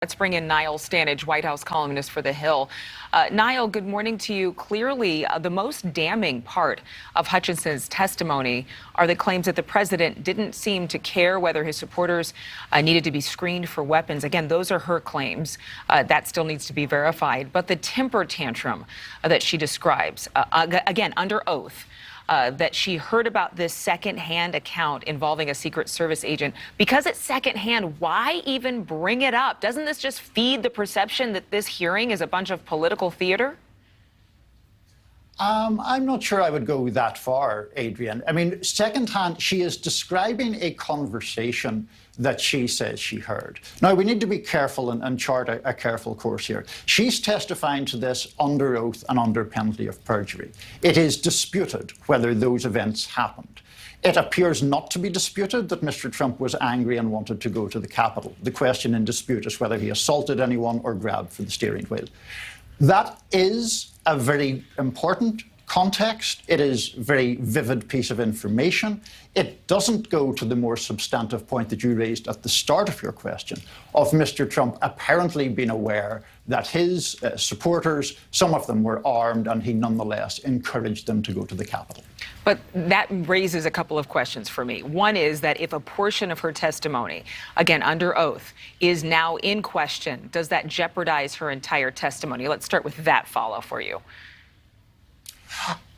Let's bring in Niall Stange, White House columnist for The Hill. Niall, good morning to you. Clearly, the most damning part of Hutchinson's testimony are the claims that the president didn't seem to care whether his supporters needed to be screened for weapons. Again, those are her claims. That still needs to be verified. But the temper tantrum that she describes, again, under oath, that she heard about this secondhand account involving a Secret Service agent. Because it's secondhand, why even bring it up? Doesn't this just feed the perception that this hearing is a bunch of political theater? I'm not sure I would go that far, Adrienne. I mean, secondhand, she is describing a conversation that she says she heard. Now, we need to be careful and chart a careful course here. She's testifying to this under oath and under penalty of perjury. It is disputed whether those events happened. It appears not to be disputed that Mr. Trump was angry and wanted to go to the Capitol. The question in dispute is whether he assaulted anyone or grabbed for the steering wheel. That is a very important context. It is a very vivid piece of information. It doesn't go to the more substantive point that you raised at the start of your question of Mr. Trump apparently being aware that his supporters, some of them were armed, and he nonetheless encouraged them to go to the Capitol. But that raises a couple of questions for me. One is that if a portion of her testimony, again, under oath, is now in question, does that jeopardize her entire testimony? Let's start with that follow for you.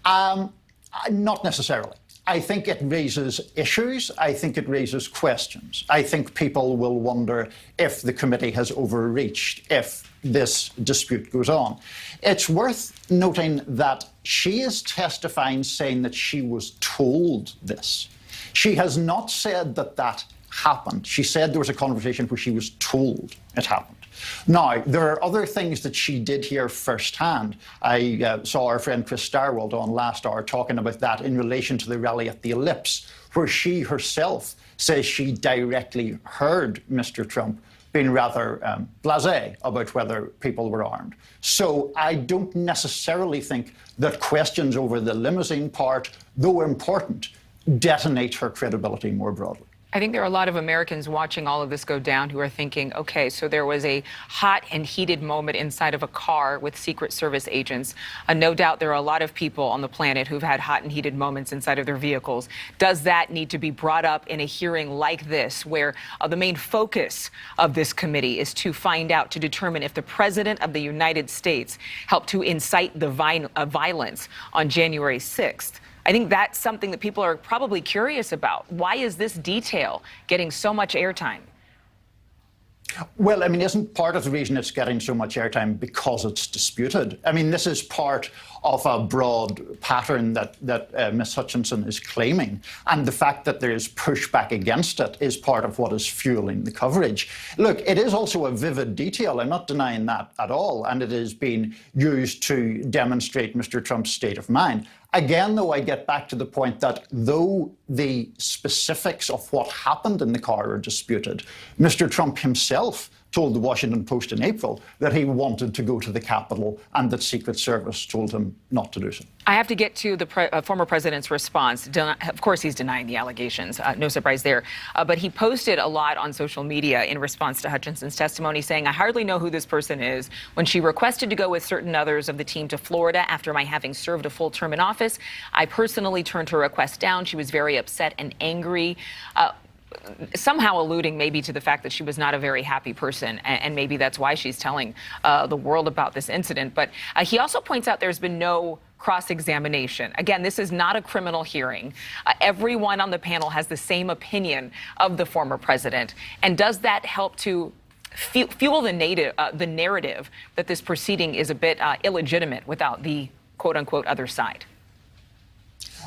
Not necessarily. I think it raises issues. I think it raises questions. I think people will wonder if the committee has overreached, if this dispute goes on. It's worth noting that she is testifying saying that she was told this. She has not said that that happened. She said there was a conversation where she was told it happened. Now, there are other things that she did hear firsthand. I saw our friend Chris Starwald on last hour talking about that in relation to the rally at the Ellipse, where she herself says she directly heard Mr. Trump being rather blasé about whether people were armed. So I don't necessarily think that questions over the limousine part, though important, detonate her credibility more broadly. I think there are a lot of Americans watching all of this go down who are thinking, okay, so there was a hot and heated moment inside of a car with Secret Service agents. No doubt there are a lot of people on the planet who've had hot and heated moments inside of their vehicles. Does that need to be brought up in a hearing like this, where the main focus of this committee is to find out, to determine if the President of the United States helped to incite the violence on January 6th? I think that's something that people are probably curious about. Why is this detail getting so much airtime? Well, I mean, isn't part of the reason it's getting so much airtime because it's disputed? I mean, this is part of a broad pattern that Ms. Hutchinson is claiming. And the fact that there is pushback against it is part of what is fueling the coverage. Look, it is also a vivid detail. I'm not denying that at all. And it is being used to demonstrate Mr. Trump's state of mind. Again, though, I get back to the point that though the specifics of what happened in the car are disputed, Mr. Trump himself told the Washington Post in April that he wanted to go to the Capitol and that Secret Service told him not to do so. I have to get to the former president's response. Of course, he's denying the allegations. No surprise there. But he posted a lot on social media in response to Hutchinson's testimony, saying, I hardly know who this person is. When she requested to go with certain others of the team to Florida after my having served a full term in office, I personally turned her request down. She was very upset and angry. Somehow alluding maybe to the fact that she was not a very happy person, and maybe that's why she's telling the world about this incident. But he also points out there's been no cross-examination. Again, this is not a criminal hearing. Everyone on the panel has the same opinion of the former president. And does that help to fuel the narrative that this proceeding is a bit illegitimate without the quote-unquote other side?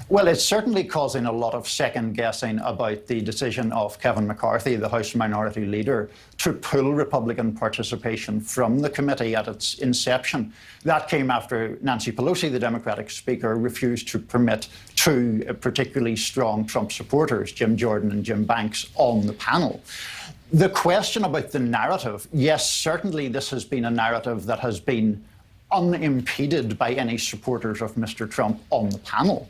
Well, it's certainly causing a lot of second-guessing about the decision of Kevin McCarthy, the House Minority Leader, to pull Republican participation from the committee at its inception. That came after Nancy Pelosi, the Democratic Speaker, refused to permit two particularly strong Trump supporters, Jim Jordan and Jim Banks, on the panel. The question about the narrative, yes, certainly this has been a narrative that has been unimpeded by any supporters of Mr. Trump on the panel.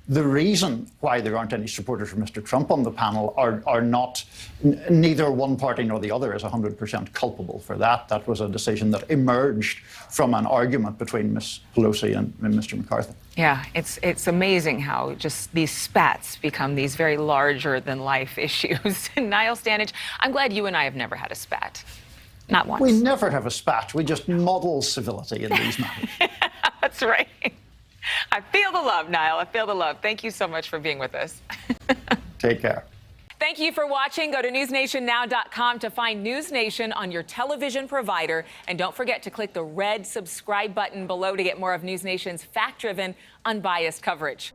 The reason why there aren't any supporters for Mr. Trump on the panel are not, neither one party nor the other is 100% culpable for that. That was a decision that emerged from an argument between Ms. Pelosi and Mr. McCarthy. Yeah, it's amazing how just these spats become these very larger-than-life issues. Niall Stange, I'm glad you and I have never had a spat. Not once. We never have a spat. We just model civility in these matters. That's right. I feel the love, Niall. I feel the love. Thank you so much for being with us. Take care. Thank you for watching. Go to newsnationnow.com to find NewsNation on your television provider. And don't forget to click the red subscribe button below to get more of NewsNation's fact-driven, unbiased coverage.